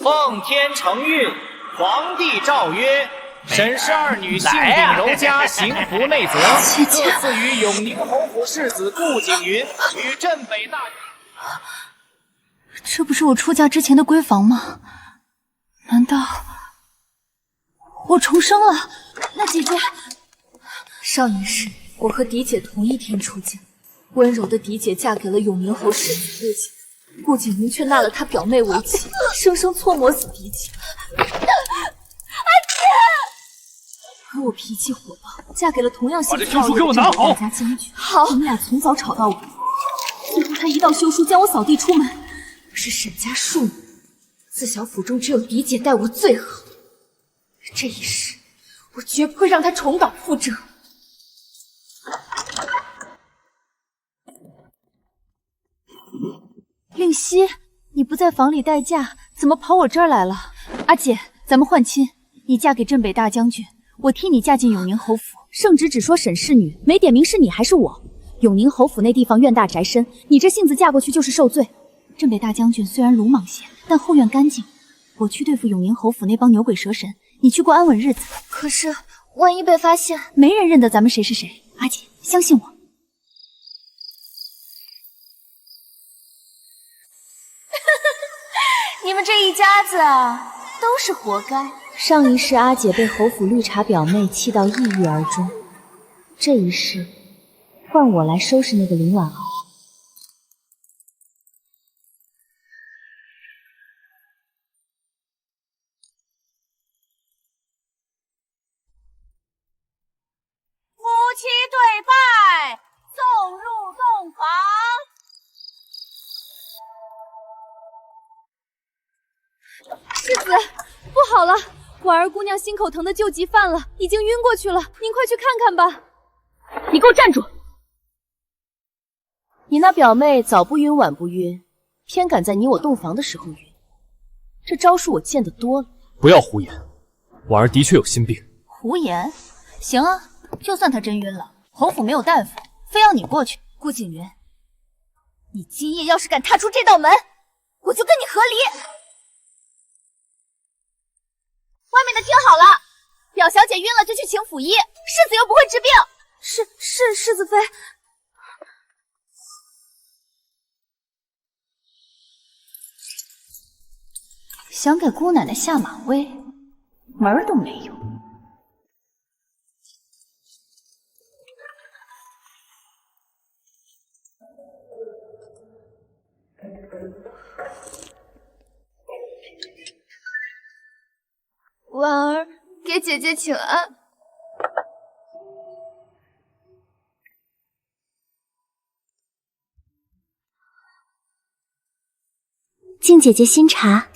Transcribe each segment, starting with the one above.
奉天承运，皇帝诏曰：沈氏二女姓秉柔家刑部内责，各赐予永宁侯府世子顾景云与镇北大。这不是我出嫁之前的闺房吗？难道我重生了？那姐姐，上一世我和嫡姐同一天出嫁，温柔的嫡姐嫁给了永宁侯世子顾景。顾景云却纳了他表妹为妻，生生搓磨死嫡姐。阿姐，而我脾气火爆，嫁给了同样性子暴烈的镇北大家将军。好，你们俩从早吵到晚，最后他一道休书将我扫地出门。我是沈家庶女，自小府中只有嫡姐待我最好。这一世，我绝不会让他重蹈覆辙。令熙，你不在房里待嫁，怎么跑我这儿来了？阿姐，咱们换亲，你嫁给镇北大将军，我替你嫁进永宁侯府。圣旨只说沈氏女，没点名是你还是我。永宁侯府那地方院大宅深，你这性子嫁过去就是受罪。镇北大将军虽然鲁莽些，但后院干净。我去对付永宁侯府那帮牛鬼蛇神，你去过安稳日子。可是万一被发现，没人认得咱们谁是谁。阿姐，相信我。你们这一家子啊，都是活该。上一世阿姐被侯府绿茶表妹气到抑郁而终，这一世换我来收拾那个林婉儿。夫妻对拜，送入洞房。世子，不好了，婉儿姑娘心口疼的救急犯了，已经晕过去了，您快去看看吧。你给我站住！你那表妹早不晕晚不晕，偏赶在你我洞房的时候晕，这招数我见得多了。不要胡言，婉儿的确有心病。胡言？行啊，就算她真晕了，侯府没有大夫，非要你过去。顾景云，你今夜要是敢踏出这道门，我就跟你和离。外面的听好了，表小姐晕了就去请府医，世子又不会治病。是世子妃。想给姑奶奶下马威，门儿都没有。婉儿，给姐姐请安。敬姐姐新茶。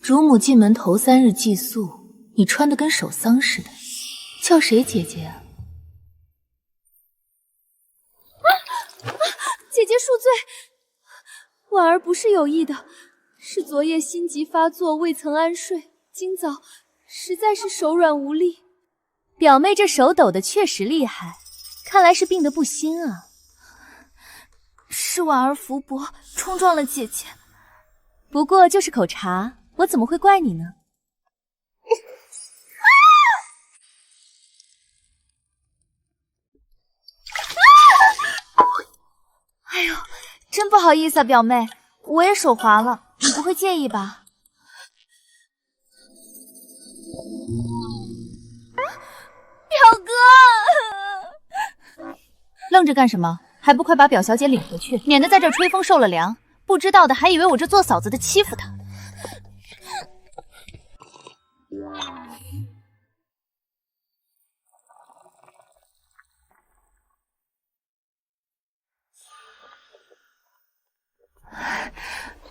主母进门头3日祭宿，你穿得跟守丧似的，叫谁姐姐啊？姐姐恕罪，婉儿不是有意的，是昨夜心急发作，未曾安睡，今早实在是手软无力。表妹这手抖的确实厉害，看来是病得不轻啊。是婉儿福薄，冲撞了姐姐。不过就是口茶，我怎么会怪你呢？哎呦，真不好意思啊，表妹，我也手滑了，你不会介意吧？表哥，愣着干什么？还不快把表小姐领回去，免得在这吹风受了凉。不知道的还以为我这做嫂子的欺负她。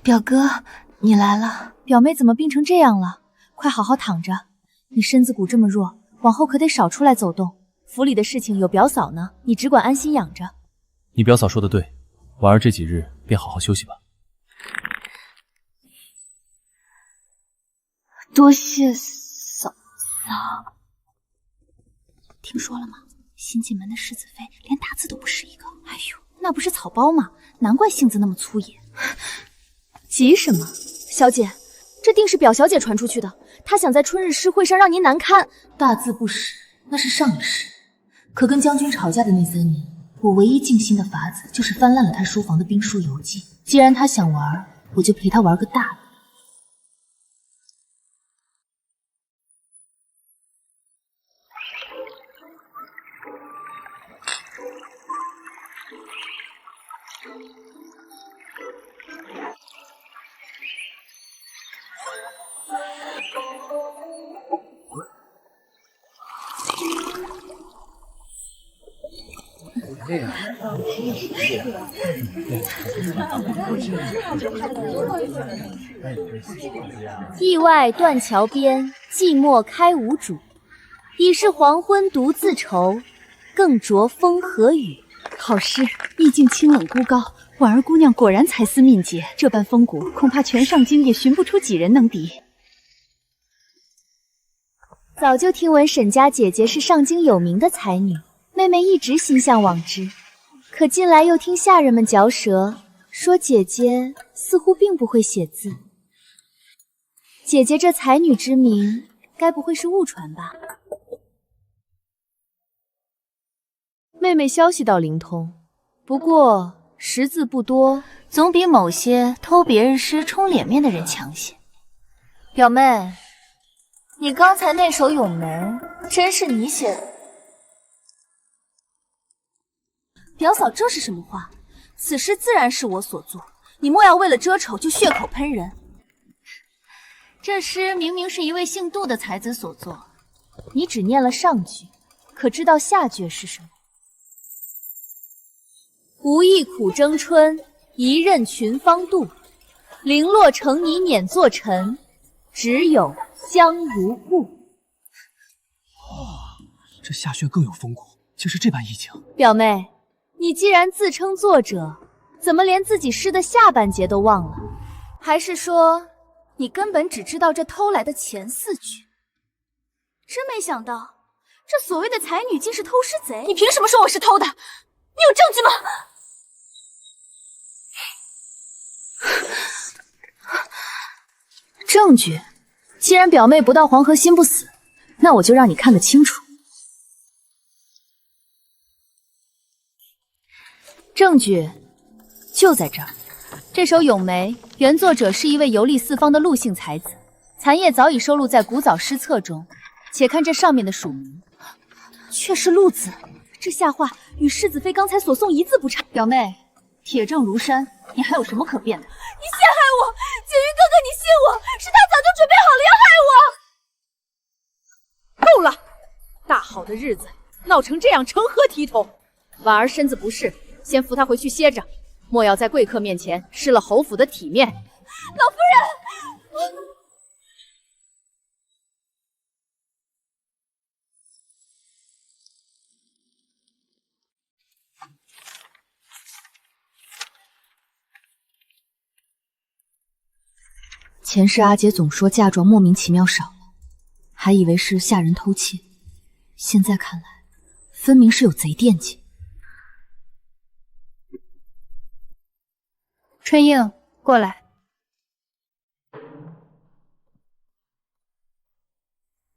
表哥，你来了。表妹怎么病成这样了？快好好躺着。你身子骨这么弱，往后可得少出来走动。府里的事情有表嫂呢，你只管安心养着。你表嫂说的对，婉儿这几日便好好休息吧。多谢嫂子。听说了吗？新进门的世子妃连大字都不识一个。哎呦，那不是草包吗？难怪性子那么粗野。急什么？小姐，这定是表小姐传出去的。她想在春日诗会上让您难堪。大字不识，那是上一世。可跟将军吵架的那3年，我唯一静心的法子就是翻烂了他书房的兵书游记。既然他想玩，我就陪他玩个大的。驿外断桥边，寂寞开无主。已是黄昏独自愁，更着风和雨。好诗，意境清冷孤高，婉儿姑娘果然才思敏捷，这般风骨，恐怕全上京也寻不出几人能敌。早就听闻沈家姐姐是上京有名的才女，妹妹一直心向往之。可近来又听下人们嚼舌，说姐姐似乎并不会写字。姐姐这才女之名，该不会是误传吧？妹妹消息倒灵通，不过识字不多，总比某些偷别人诗充脸面的人强些。表妹，你刚才那首《咏梅》真是你写的？表嫂，这是什么话？此诗自然是我所作，你莫要为了遮丑就血口喷人。这诗明明是一位姓杜的才子所作，你只念了上句，可知道下句是什么？无意苦争春，一任群芳妒。零落成泥碾作尘，只有香如故。这下阙更有风骨，就是这般意境。表妹，你既然自称作者，怎么连自己诗的下半截都忘了？还是说，你根本只知道这偷来的前4句？真没想到，这所谓的才女竟是偷诗贼！你凭什么说我是偷的？你有证据吗？证据？既然表妹不到黄河心不死，那我就让你看个清楚。证据就在这儿。这首《咏梅》原作者是一位游历四方的陆姓才子，残页早已收录在古早诗册中。且看这上面的署名，却是陆字。这下话与世子妃刚才所诵一字不差。表妹，铁证如山，你还有什么可辩的？你陷害我，景云哥哥，你信我，是他早就准备好了要害我。够了，大好的日子闹成这样，成何体统？婉儿身子不适，先扶她回去歇着，莫要在贵客面前失了侯府的体面。老夫人，前世阿姐总说嫁妆莫名其妙少了，还以为是下人偷窃，现在看来，分明是有贼惦记。春映，过来。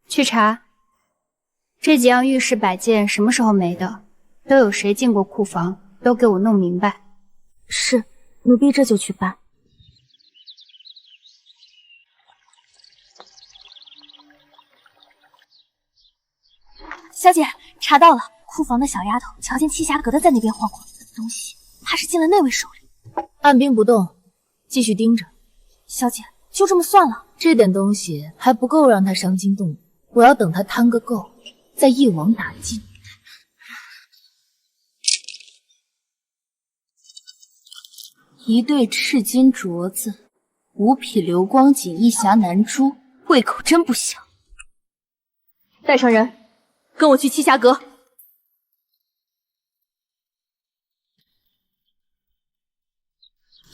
去查这几样玉饰摆件什么时候没的，都有谁进过库房，都给我弄明白。是，奴婢这就去办。小姐，查到了，库房的小丫头瞧见栖霞阁的在那边晃晃，东西怕是进了那位手里。按兵不动，继续盯着。小姐，就这么算了？这点东西还不够让他伤筋动骨，我要等他贪个够，再一网打尽。一对赤金镯子，5匹流光锦，1匣南珠，胃口真不小。带上人，跟我去栖霞阁。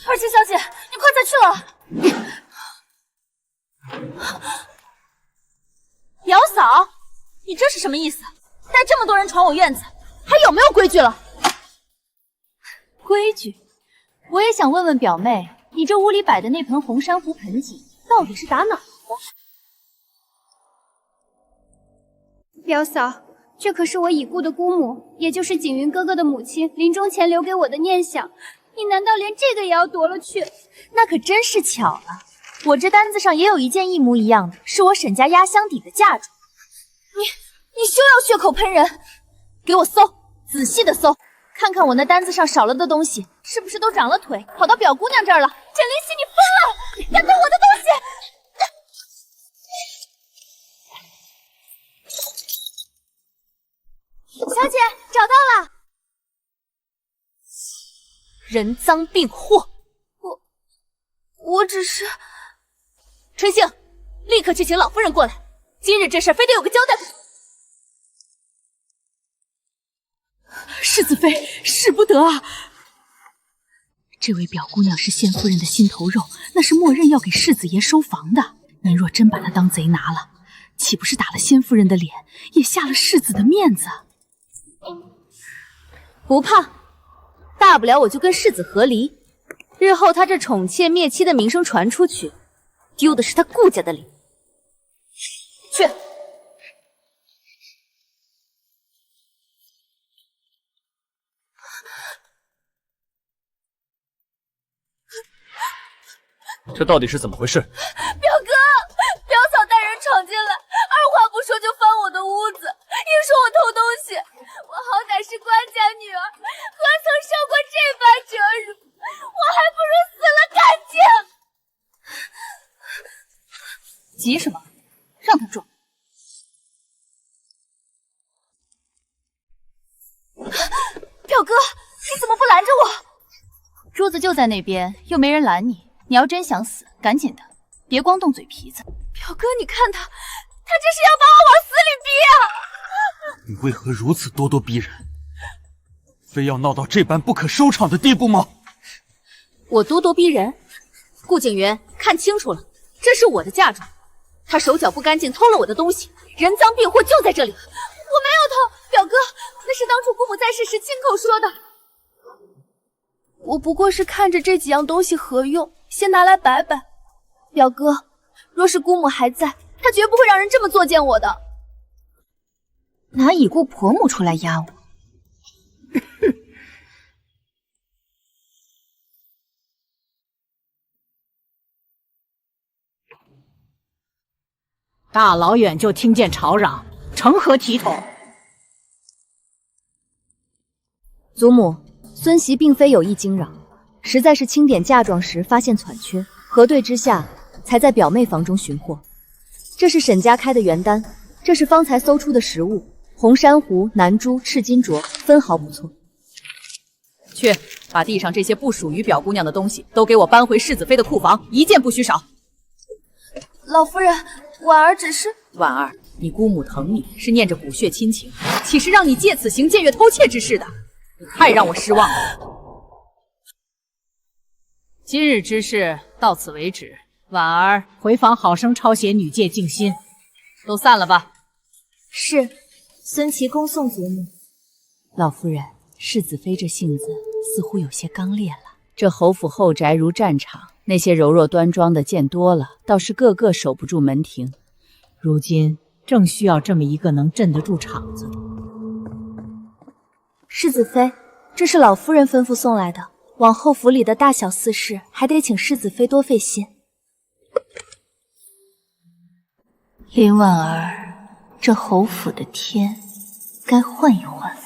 二七小姐，你快再去了。表嫂，你这是什么意思？带这么多人闯我院子，还有没有规矩了？规矩？我也想问问表妹，你这屋里摆的那盆红珊瑚盆景到到底是打哪儿的？表嫂，这可是我已故的姑母，也就是景云哥哥的母亲，临终前留给我的念想。你难道连这个也要夺了去？那可真是巧了，我这单子上也有一件一模一样的，是我沈家压箱底的嫁妆。你休要血口喷人，给我搜，仔细的搜，看看我那单子上少了的东西是不是都长了腿，跑到表姑娘这儿了。简灵犀，你疯了！敢动我的东西！小姐，找到了。人赃并获。我只是……春杏，立刻去请老夫人过来。今日这事非得有个交代。世子妃，使不得啊！这位表姑娘是仙夫人的心头肉，那是默认要给世子爷收房的。您若真把她当贼拿了，岂不是打了仙夫人的脸，也下了世子的面子？不怕，大不了我就跟世子和离。日后他这宠妾灭妻的名声传出去，丢的是他顾家的脸。去。这到底是怎么回事？表哥，表嫂带人闯进来，二话不说就翻我的屋子，硬说我偷东西。我好歹是官家女儿，何曾受过这般折辱？我还不如死了干净。急什么？让他撞。表哥，你怎么不拦着我？桌子就在那边，又没人拦你。你要真想死，赶紧的，别光动嘴皮子。表哥，你看他这是要把我往死里逼啊！你为何如此咄咄逼人？非要闹到这般不可收场的地步吗？我咄咄逼人？顾景云，看清楚了，这是我的嫁妆，他手脚不干净，偷了我的东西，人赃并获就在这里。我没有偷，表哥，那是当初姑母在世时亲口说的。我不过是看着这几样东西合用，先拿来摆摆。表哥，若是姑母还在，她绝不会让人这么作践我的。拿已故婆母出来压我。大老远就听见吵嚷，成何体统？祖母，孙媳并非有意惊扰，实在是清点嫁妆时发现残缺，核对之下，才在表妹房中寻获。这是沈家开的原单，这是方才搜出的实物，红珊瑚、南珠、赤金镯，分毫不错。去，把地上这些不属于表姑娘的东西都给我搬回世子妃的库房，一件不许少。老夫人，婉儿只是……婉儿，你姑母疼你是念着骨血亲情，岂是让你借此行僭越偷窃之事的？你太让我失望了。今日之事到此为止，婉儿回房好生抄写女诫静心。都散了吧。是，孙琦恭送祖母。老夫人，世子妃这性子似乎有些刚烈了。这侯府后宅如战场，那些柔弱端庄的见多了，倒是个个守不住门庭。如今正需要这么一个能镇得住场子的。世子妃，这是老夫人吩咐送来的，往后府里的大小私事，还得请世子妃多费心。林婉儿，这侯府的天该换一换。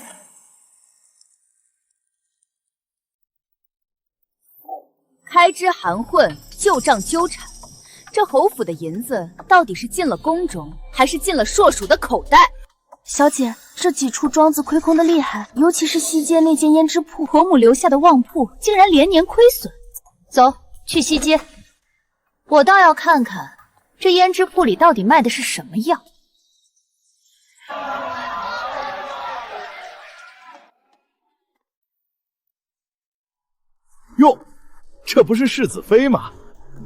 开枝含混，旧账纠缠。这侯府的银子到底是进了宫中，还是进了硕鼠的口袋？小姐，这几处庄子亏空的厉害，尤其是西街那间胭脂铺，婆母留下的旺铺，竟然连年亏损。走，去西街。我倒要看看这胭脂铺里到底卖的是什么药。哟，这不是世子妃吗？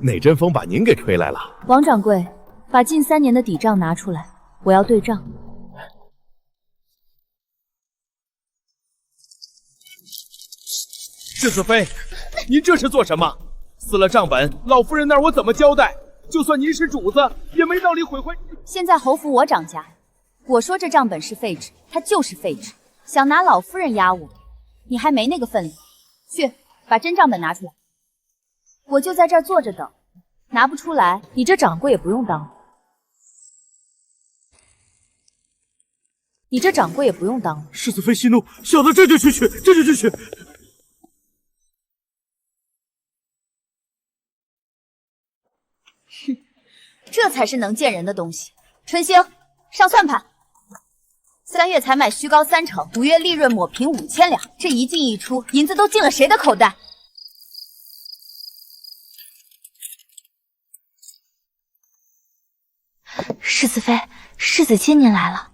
哪阵风把您给吹来了？王掌柜，把近3年的底账拿出来，我要对账。世子妃，您这是做什么？撕了账本，老夫人那儿我怎么交代？就算您是主子，也没道理毁坏。现在侯府我掌家，我说这账本是废纸，它就是废纸。想拿老夫人压我，你还没那个分量。去，把真账本拿出来。我就在这儿坐着等，拿不出来，你这掌柜也不用当了。你这掌柜也不用当了。世子妃息怒，小的这就去取，这就去取。哼，这才是能见人的东西。春兴，上算盘。3月采买虚高3成，5月利润抹平5000两，这一进一出，银子都进了谁的口袋？世子妃，世子亲您来了。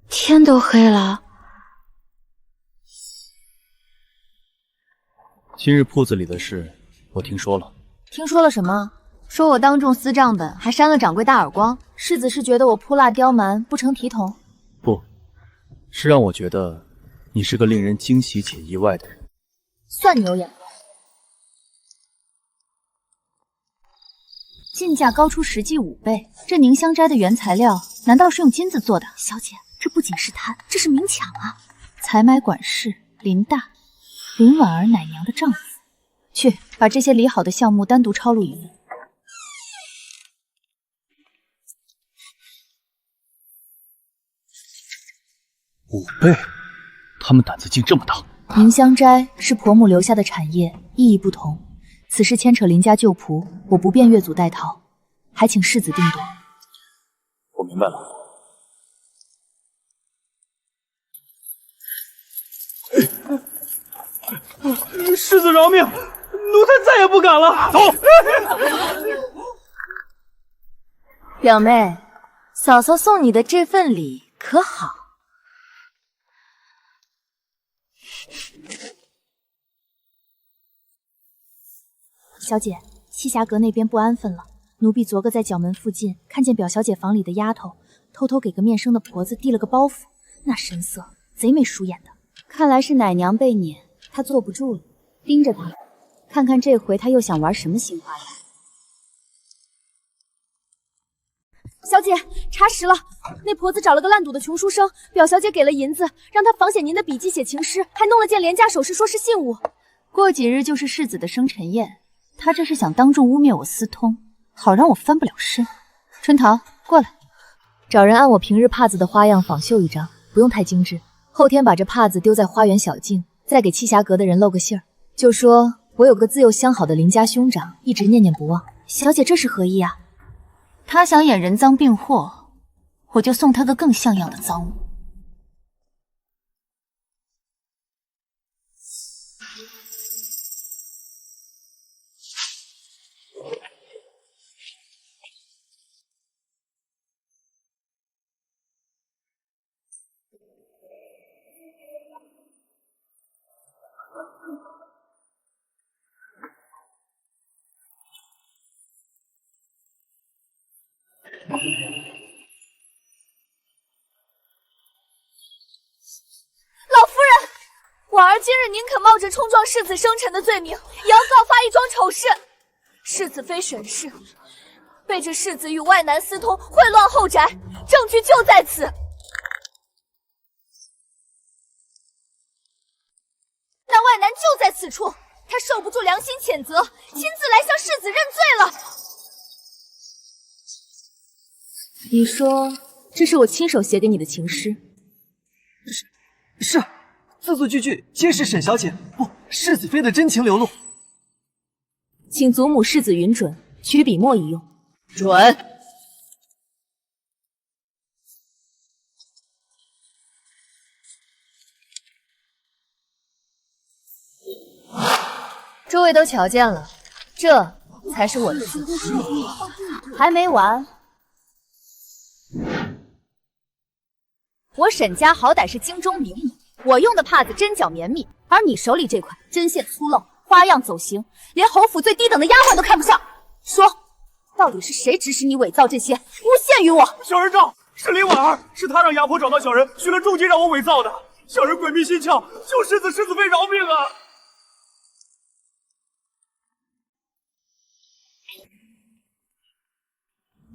天都黑了。今日铺子里的事，我听说了。听说了什么？说我当众撕账本，还扇了掌柜大耳光。世子是觉得我扑辣刁蛮，不成体统？不，是让我觉得你是个令人惊喜且意外的人。算你有眼光。进价高出实际5倍，这凝香斋的原材料难道是用金子做的？小姐，这不仅是贪，这是明抢啊！采买管事林大，林婉儿奶娘的丈夫。去，把这些理好的项目单独抄录一份。5倍，他们胆子竟这么大！凝香斋是婆母留下的产业，意义不同。此事牵扯林家旧仆，我不便越俎代庖，还请世子定夺。我明白了。世子饶命，奴才再也不敢了。走。表妹，嫂嫂送你的这份礼可好？小姐，栖霞阁那边不安分了。奴婢昨个在角门附近看见表小姐房里的丫头，偷偷给个面生的婆子递了个包袱，那神色贼眉鼠眼的。看来是奶娘被撵，她坐不住了，盯着她，看看这回她又想玩什么新花样。小姐，查实了，那婆子找了个烂赌的穷书生，表小姐给了银子，让他仿写您的笔迹写情诗，还弄了件廉价首饰，说是信物。过几日就是世子的生辰宴，他这是想当众污蔑我私通，好让我翻不了身。春桃，过来，找人按我平日帕子的花样仿绣一张，不用太精致。后天把这帕子丢在花园小径，再给栖霞阁的人露个信儿，就说我有个自幼相好的邻家兄长，一直念念不忘。小姐这是何意啊？他想演人赃并获，我就送他个更像样的赃物。老夫人，婉儿今日宁肯冒着冲撞世子生辰的罪名，也要告发一桩丑事。世子妃沈氏被这世子与外男私通，秽乱后宅，证据就在此。那外男就在此处，他受不住良心谴责，亲自来向世子认罪了。你说这是我亲手写给你的情诗？是，字字句句皆是沈小姐不世子妃的真情流露。请祖母世子允准，取笔墨一用。准。诸位都瞧见了，这才是我的字。还没完。我沈家好歹是京中名门，我用的帕子针脚绵密，而你手里这块针线粗陋，花样走形，连侯府最低等的丫鬟都看不上。说，到底是谁指使你伪造这些，诬陷于我？小人证，是林婉儿，是她让牙婆找到小人，许了重金让我伪造的。小人鬼迷心窍，求世子妃饶命啊！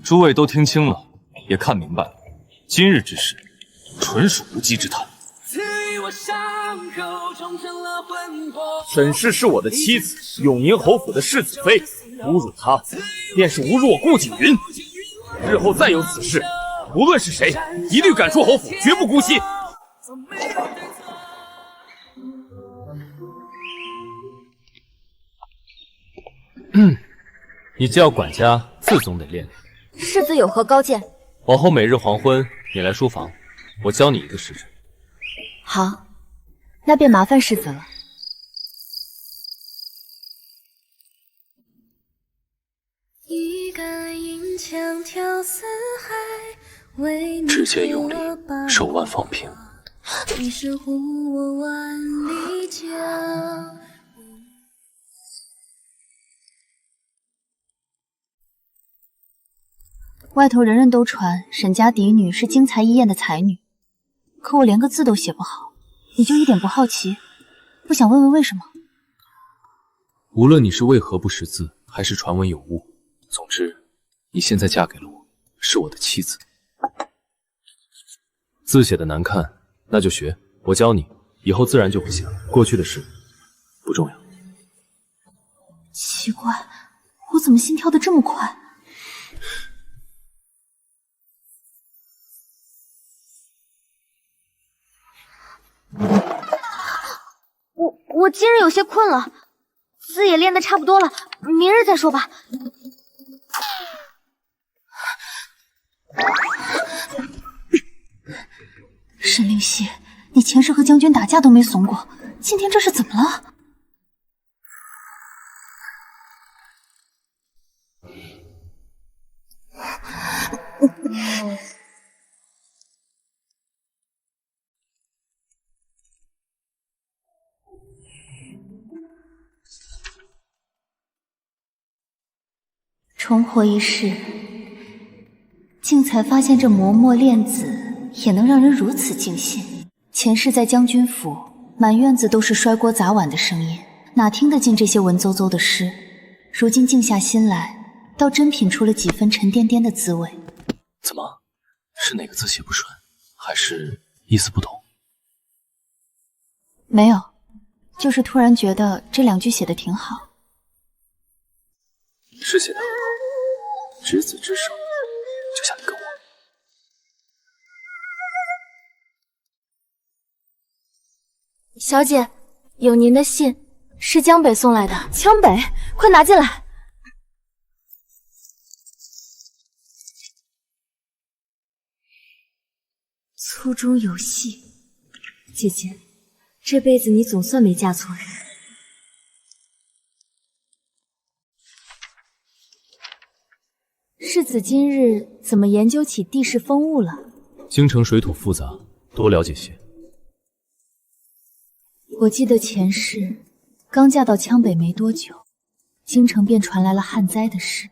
诸位都听清了，也看明白了，今日之事纯属无稽之谈。沈氏是我的妻子，永宁侯府的世子妃，侮辱她，便是侮辱我顾景云。日后再有此事，无论是谁，一律赶出侯府，绝不姑息。你这要管家，自总得练练。世子有何高见？往后每日黄昏，你来书房，我教你一个时辰。好，那便麻烦世子了。指尖用力，手腕放平。外头人人都传沈家嫡女是惊才一艳的才女，可我连个字都写不好，你就一点不好奇，不想问问为什么？无论你是为何不识字，还是传闻有误，总之，你现在嫁给了我，是我的妻子。字写的难看，那就学，我教你，以后自然就会写了。过去的事不重要。奇怪，我怎么心跳的这么快？我今日有些困了，字也练得差不多了，明日再说吧。沈灵溪，你前世和将军打架都没怂过，今天这是怎么了？重活一世，竟才发现这嬷嬷炼子也能让人如此尽兴。前世在将军府，满院子都是摔锅砸碗的声音，哪听得进这些文绉绉的诗？如今静下心来，倒真品出了几分沉甸甸的滋味。怎么，是哪个字写不顺，还是意思不懂？没有，就是突然觉得这两句写的挺好。是写的很好，执子之手，就像你跟我。小姐，有您的信，是江北送来的。江北，快拿进来。粗中有细，姐姐，这辈子你总算没嫁错人。世子今日怎么研究起地势风物了？京城水土复杂，多了解些。我记得前世刚嫁到羌北没多久，京城便传来了旱灾的事。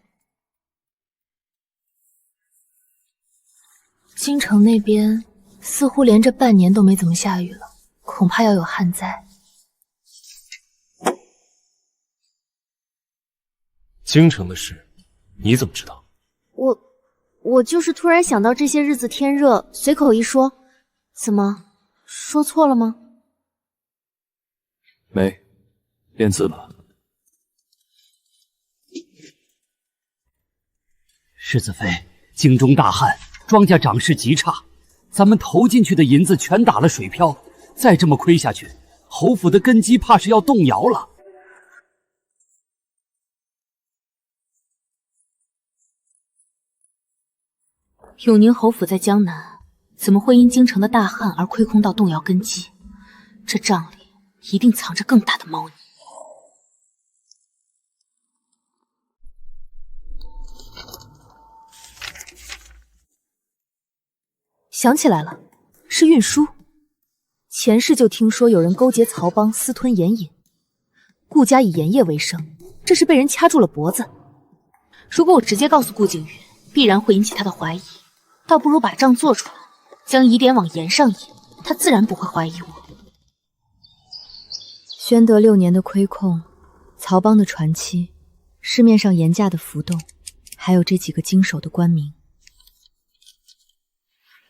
京城那边似乎连着半年都没怎么下雨了，恐怕要有旱灾。京城的事，你怎么知道？我就是突然想到这些日子天热，随口一说。怎么，说错了吗？没，练字吧。世子妃，京中大旱，庄稼长势极差，咱们投进去的银子全打了水漂，再这么亏下去，侯府的根基怕是要动摇了。永宁侯府在江南，怎么会因京城的大旱而亏空到动摇根基？这账里一定藏着更大的猫腻。想起来了，是运输。前世就听说有人勾结曹帮私吞盐引，顾家以盐业为生，这是被人掐住了脖子。如果我直接告诉顾景云，必然会引起他的怀疑。倒不如把账做出来，将疑点往盐上引，他自然不会怀疑我。宣德6年的亏空，曹帮的传期，市面上盐价的浮动，还有这几个经手的官名。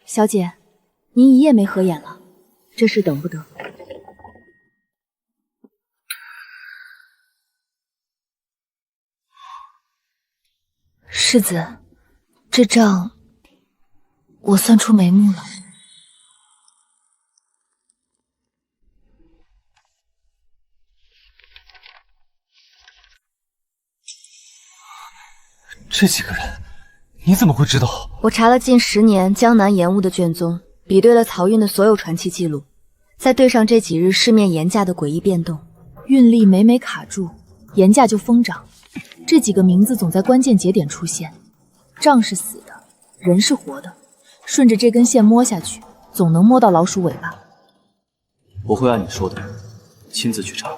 小姐，您一夜没合眼了，这事等不得。世子，这账我算出眉目了。这几个人，你怎么会知道？我查了近10年江南盐务的卷宗，比对了漕运的所有传奇记录，再对上这几日市面盐价的诡异变动，运力每每卡住，盐价就疯涨。这几个名字总在关键节点出现，账是死的，人是活的，顺着这根线摸下去，总能摸到老鼠尾巴。我会按你说的，亲自去查。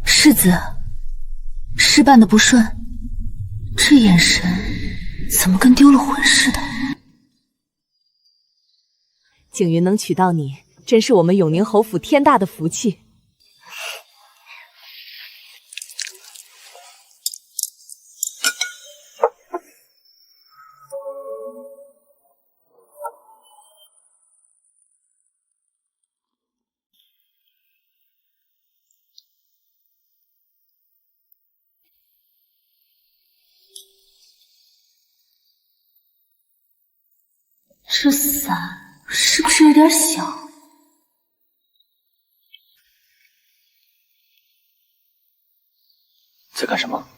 世子，事办的不顺，这眼神怎么跟丢了魂似的？景云能娶到你，真是我们永宁侯府天大的福气。这伞是不是有点小？在干什么？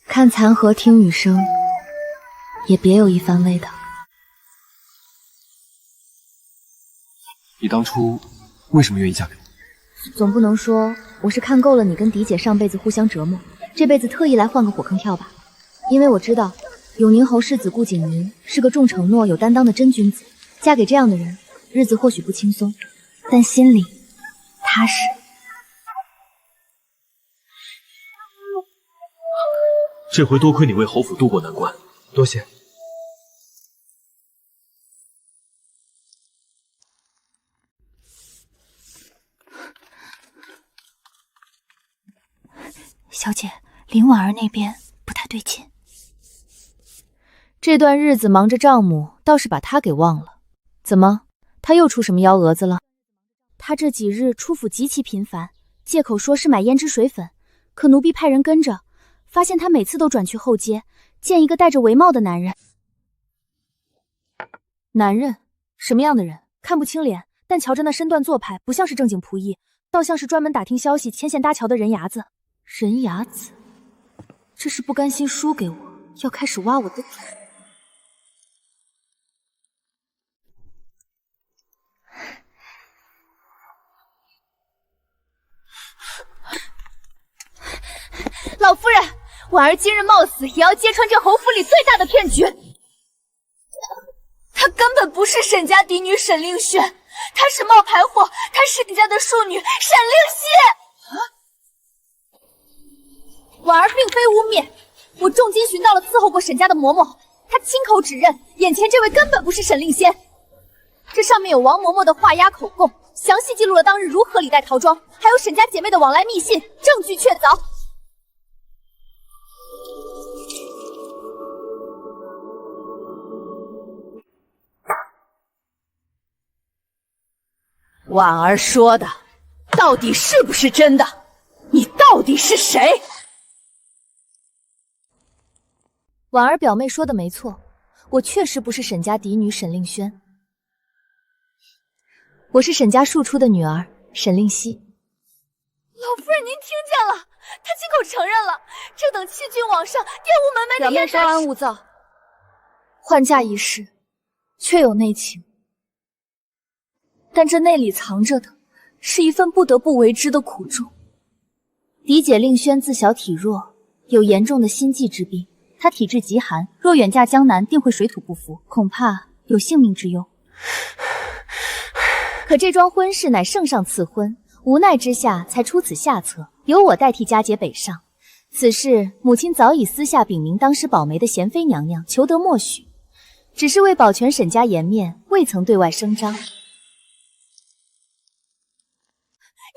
看残荷听雨声，也别有一番味道。你当初为什么愿意嫁给我？总不能说我是看够了你跟狄姐上辈子互相折磨，这辈子特意来换个火坑跳吧？因为我知道永宁侯世子顾景云是个重承诺、有担当的真君子，嫁给这样的人，日子或许不轻松，但心里踏实。这回多亏你为侯府渡过难关，多谢。小姐，林婉儿那边不太对劲。这段日子忙着账目，倒是把他给忘了。怎么，他又出什么幺蛾子了？他这几日出府极其频繁，借口说是买胭脂水粉，可奴婢派人跟着，发现他每次都转去后街，见一个戴着围帽的男人。男人？什么样的人？看不清脸，但瞧着那身段做派，不像是正经仆役，倒像是专门打听消息、牵线搭桥的人牙子。人牙子？这是不甘心输给我，要开始挖我的土。老夫人，婉儿今日冒死也要揭穿这侯府里最大的骗局。她根本不是沈家嫡女沈令轩，她是冒牌货，她是沈家的庶女沈令熙。婉儿并非污蔑，我重金寻到了伺候过沈家的嬷嬷，她亲口指认，眼前这位根本不是沈令仙。这上面有王嬷嬷的画押口供，详细记录了当日如何礼待陶庄，还有沈家姐妹的往来密信，证据确凿。婉儿说的，到底是不是真的？你到底是谁？婉儿表妹说的没错，我确实不是沈家嫡女沈令轩，我是沈家庶出的女儿沈令熙。老夫人，您听见了，她亲口承认了，这等欺君枉上、玷污门楣的表妹稍安勿躁，换嫁一事确有内情，但这内里藏着的是一份不得不为之的苦衷。嫡姐令轩自小体弱，有严重的心悸之病，他体质极寒，若远嫁江南，定会水土不服，恐怕有性命之忧。可这桩婚事乃圣上赐婚，无奈之下才出此下策，由我代替佳节北上。此事母亲早已私下禀明当时保媒的贤妃娘娘，求得默许，只是为保全沈家颜面，未曾对外声张。你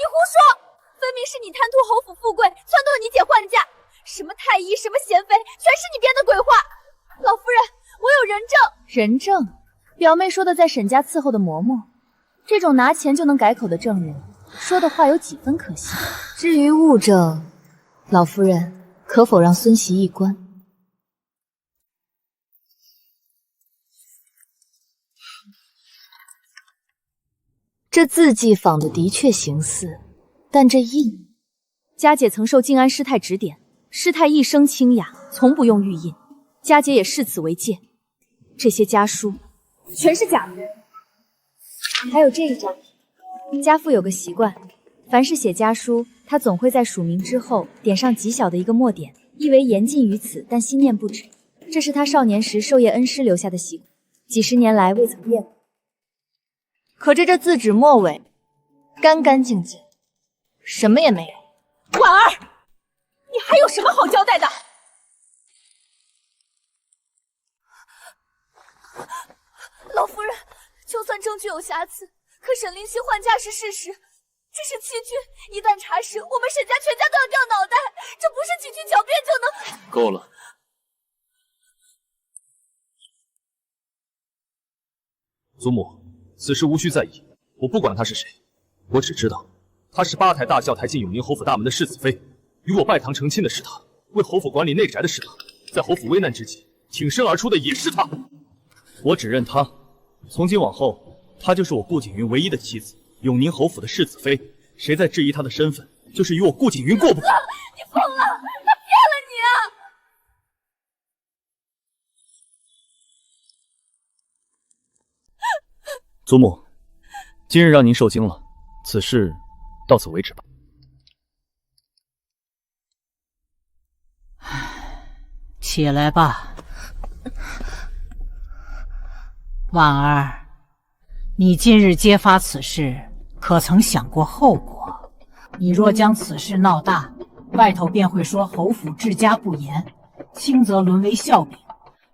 胡说！分明是你贪图侯府富贵，撺掇你姐换嫁。什么太医，什么贤妃，全是你编的鬼话。老夫人，我有人证。人证？表妹说的在沈家伺候的嬷嬷，这种拿钱就能改口的证人，说的话有几分可信？至于物证，老夫人可否让孙媳一观？这字迹仿的的确形似，但这印，佳姐曾受静安师太指点，师太一生清雅，从不用玉印，佳姐也视此为戒。这些家书全是假的，还有这一张。家父有个习惯，凡是写家书，他总会在署名之后点上极小的一个墨点，意为言尽于此，但心念不止。这是他少年时授业恩师留下的习惯，几十年来未曾变过。可这字纸末尾干干净净，什么也没有。婉儿，你还有什么好交代的？老夫人，就算证据有瑕疵，可沈灵溪换嫁是事实，这是欺君，一旦查实，我们沈家全家都要掉脑袋，这不是几句狡辩就能。够了。祖母，此事无需在意，我不管他是谁，我只知道他是八抬大轿抬进永宁侯府大门的世子妃，与我拜堂成亲的是他，为侯府管理内宅的是他，在侯府危难之际挺身而出的也是他。我只认他，从今往后，她就是我顾景云唯一的妻子，永宁侯府的世子妃。谁再质疑她的身份，就是与我顾景云过不去。你疯了！他骗了你啊！祖母，今日让您受惊了，此事到此为止吧。起来吧，婉儿，你今日揭发此事，可曾想过后果？你若将此事闹大，外头便会说侯府治家不严，轻则沦为笑柄，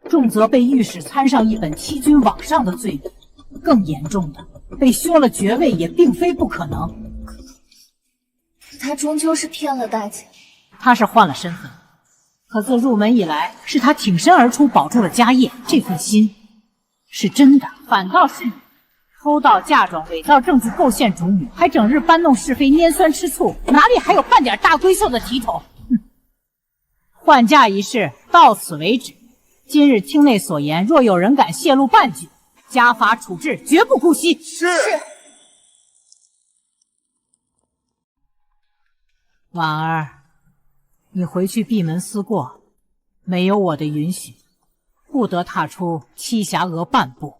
重则被御史参上一本欺君罔上的罪名。更严重的，被削了爵位也并非不可能。他终究是骗了大姐。他是换了身份，可自入门以来，是他挺身而出保住了家业，这份心是真的。反倒是你偷盗嫁妆、伪造证据构陷主女，还整日搬弄是非、拈酸吃醋，哪里还有半点大闺秀的体统？换嫁一事到此为止。今日厅内所言，若有人敢泄露半句，家法处置，绝不姑息。是。婉儿，你回去闭门思过，没有我的允许，不得踏出栖霞阁半步。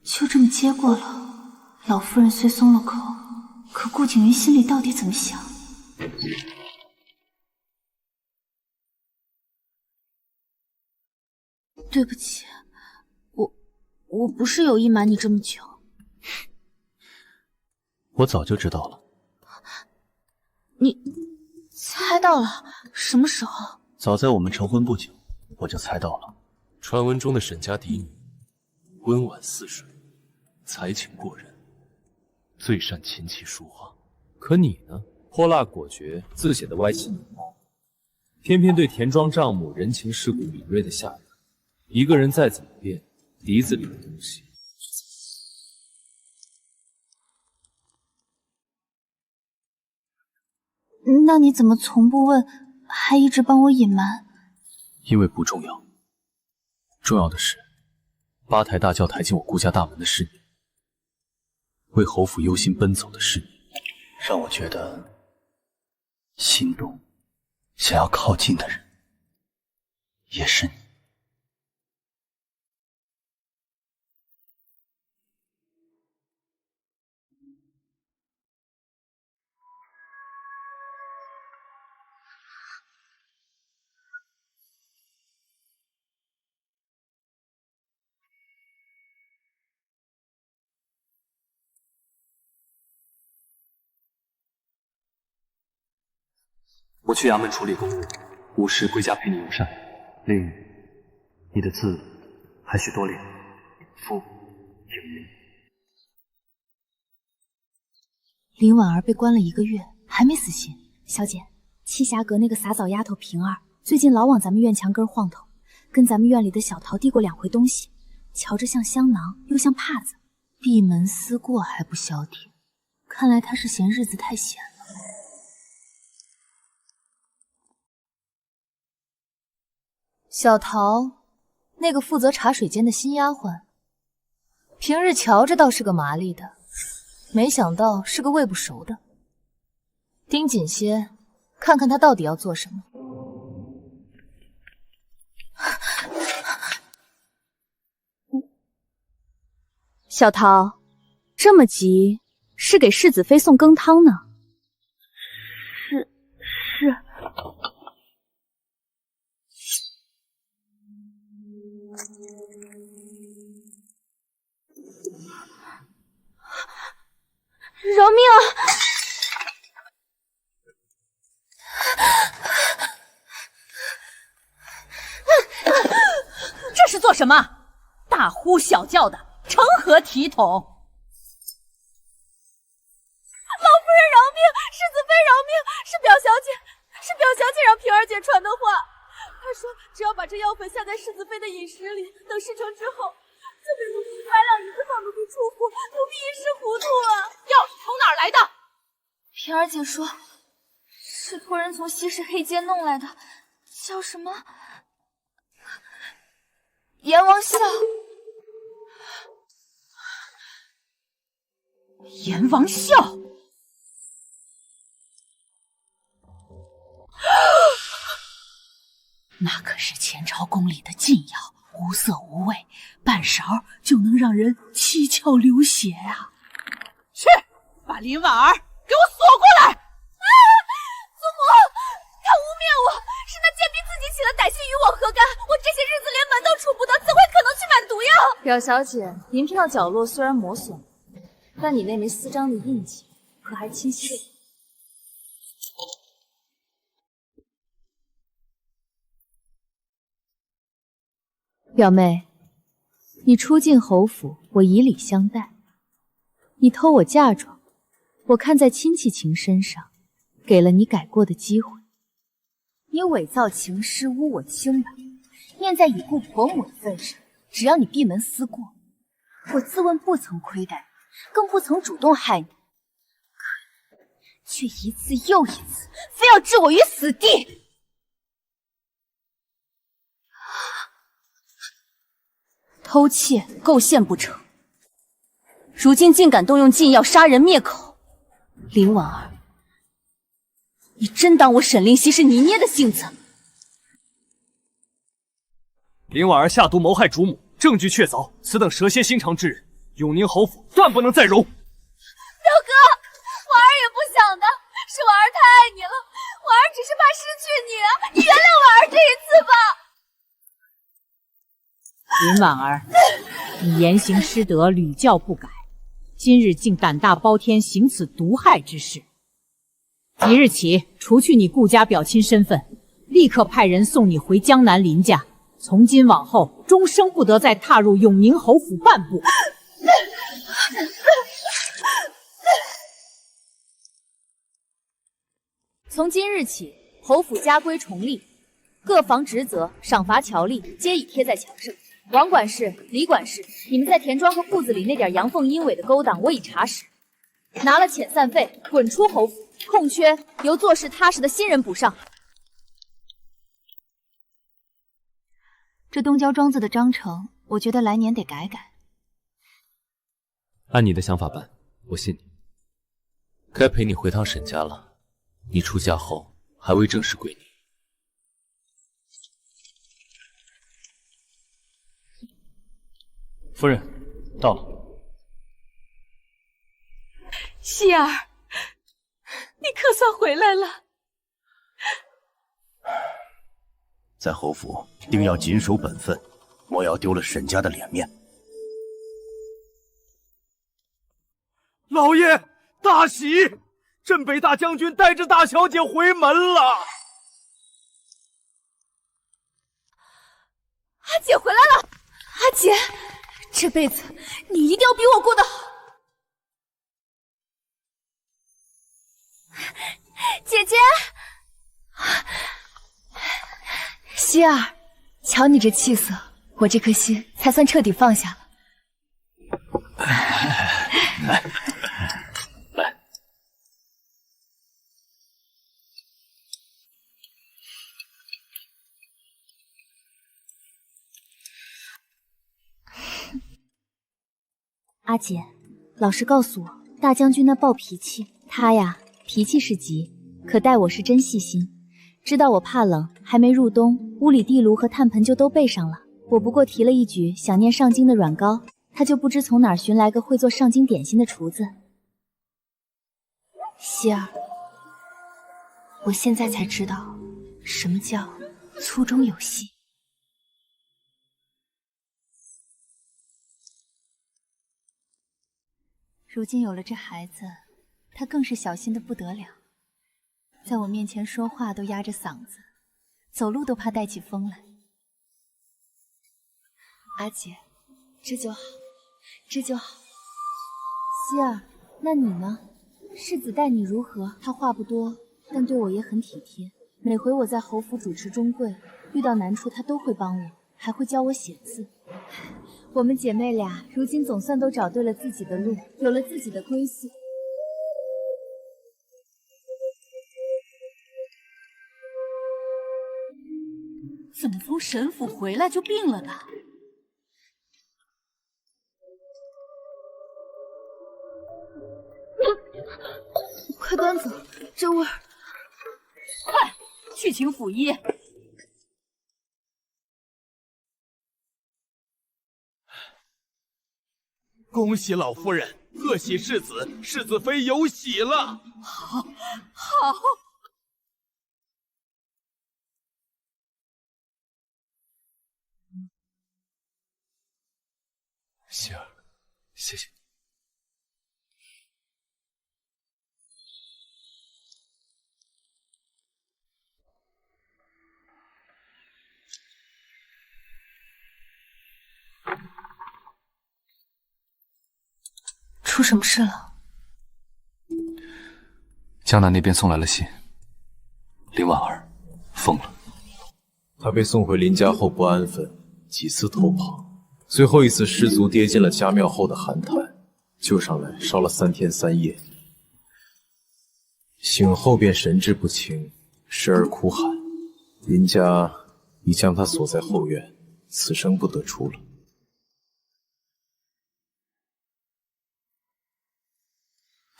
就这么接过了。老夫人虽松了口，可顾景云心里到底怎么想？对不起，我不是有意瞒你这么久。我早就知道了。你猜到了？什么时候？早在我们成婚不久，我就猜到了。传闻中的沈家嫡女，温婉似水，才情过人，最善琴棋书画。可你呢，泼辣果决，自显得歪七扭八，偏偏对田庄丈母人情世故敏锐的吓人。一个人再怎么变，鼻子里的东西。那你怎么从不问，还一直帮我隐瞒？因为不重要。重要的是，八抬大轿抬进我顾家大门的是你，为侯府忧心奔走的是你，让我觉得心动、想要靠近的人，也是你。我去衙门处理公务，午时归家陪你游山。令你的字还需多练。父听命。林婉儿被关了1个月，还没死心。小姐，栖霞阁那个洒扫丫头平儿，最近老往咱们院墙根晃头，跟咱们院里的小桃递过2回东西，瞧着像香囊，又像帕子。闭门思过还不消停，看来他是嫌日子太闲了。小桃，那个负责茶水间的新丫鬟，平日瞧着倒是个麻利的，没想到是个喂不熟的。盯紧些，看看他到底要做什么。小桃，这么急，是给世子妃送羹汤呢？是。饶命啊！这是做什么？大呼小叫的，成何体统？老夫人饶命！世子妃饶命！是表小姐让平儿姐传的话。她说只要把这药粉下在世子妃的饮食里，等事成之后，就给奴婢100两银子放奴婢出府。奴婢一时糊涂了。药是从哪儿来的？平儿姐说，是托人从西市黑街弄来的，叫什么？阎王笑。阎王笑。那可是前朝宫里的禁药，无色无味，半勺就能让人七窍流血啊！去，把林婉儿给我锁过来！祖母，他污蔑我，是那贱婢自己起了歹心，与我何干？我这些日子连门都出不得，怎会可能去买毒药？表小姐，银票角落虽然磨损，但你那枚私章的印记可还清晰。表妹，你初进侯府，我以礼相待；你偷我嫁妆，我看在亲戚情深上，给了你改过的机会。你伪造情诗，污我清白，念在已故婆母的份上，只要你闭门思过，我自问不曾亏待你，更不曾主动害你，可你却一次又一次，非要置我于死地。偷窃、构陷不成，如今竟敢动用禁药杀人灭口，林婉儿，你真当我沈灵溪是你捏的性子？林婉儿下毒谋害主母，证据确凿，此等蛇蝎心肠之人，永宁侯府断不能再容。表哥，婉儿也不想的，是婉儿太爱你了，婉儿只是怕失去你啊，你原谅婉儿这一次吧。林婉儿，你言行失德，屡教不改，今日竟胆大包天，行此毒害之事。即日起，除去你顾家表亲身份，立刻派人送你回江南林家。从今往后，终生不得再踏入永宁侯府半步。从今日起，侯府家规重立，各房职责、赏罚条例皆已贴在墙上。王管事、李管事，你们在田庄和铺子里那点阳奉阴违的勾当，我已查实，拿了遣散费，滚出侯府。空缺由做事踏实的新人补上。这东郊庄子的章程，我觉得来年得改改。按你的想法办，我信你。该陪你回趟沈家了。你出嫁后还未正式归你。夫人，到了。希儿，你可算回来了。在侯府定要谨守本分，莫要丢了沈家的脸面。老爷大喜！镇北大将军带着大小姐回门了。阿姐回来了，阿姐，这辈子你一定要比我过得好。姐姐，希儿，瞧你这气色，我这颗心才算彻底放下了。来，阿姐，老实告诉我，大将军那暴脾气，他呀脾气是急，可待我是真细心。知道我怕冷，还没入冬，屋里地炉和炭盆就都备上了。我不过提了一句想念上京的软糕，他就不知从哪儿寻来个会做上京点心的厨子。希儿，我现在才知道什么叫粗中有细。如今有了这孩子，他更是小心的不得了，在我面前说话都压着嗓子，走路都怕带起风来。阿姐，这就好，这就好。希儿，那你呢？世子待你如何？他话不多，但对我也很体贴。每回我在侯府主持中贵，遇到难处他都会帮我，还会教我写字。我们姐妹俩如今总算都找对了自己的路，有了自己的归宿。怎么从神府回来就病了呢？快端走，这味儿！快去请府医。恭喜老夫人，贺喜世子，世子妃有喜了。好，好。希儿，谢谢你。出什么事了？江南那边送来了信，林婉儿疯了。她被送回林家后不安分，几次偷跑，最后一次失足跌进了家庙后的寒潭，救上来烧了3天3夜，醒后便神志不清，时而哭喊。林家已将她锁在后院，此生不得出了。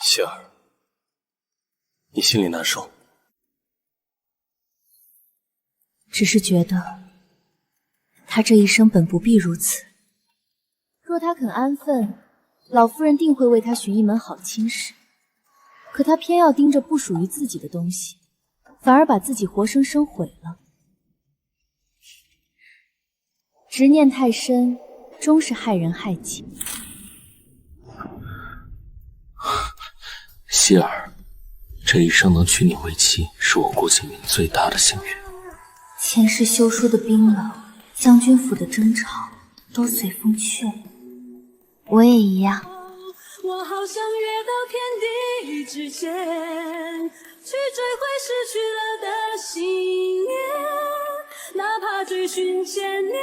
希儿，你心里难受？只是觉得他这一生本不必如此。若他肯安分，老夫人定会为他寻一门好亲事。可他偏要盯着不属于自己的东西，反而把自己活生生毁了。执念太深，终是害人害己。希儿，这一生能娶你为妻，是我顾景云最大的幸运。前世休说的冰冷，将军府的争吵都随风去了，我也一样。我好想跃到天地之间，去追回失去了的信念，哪怕追寻千年。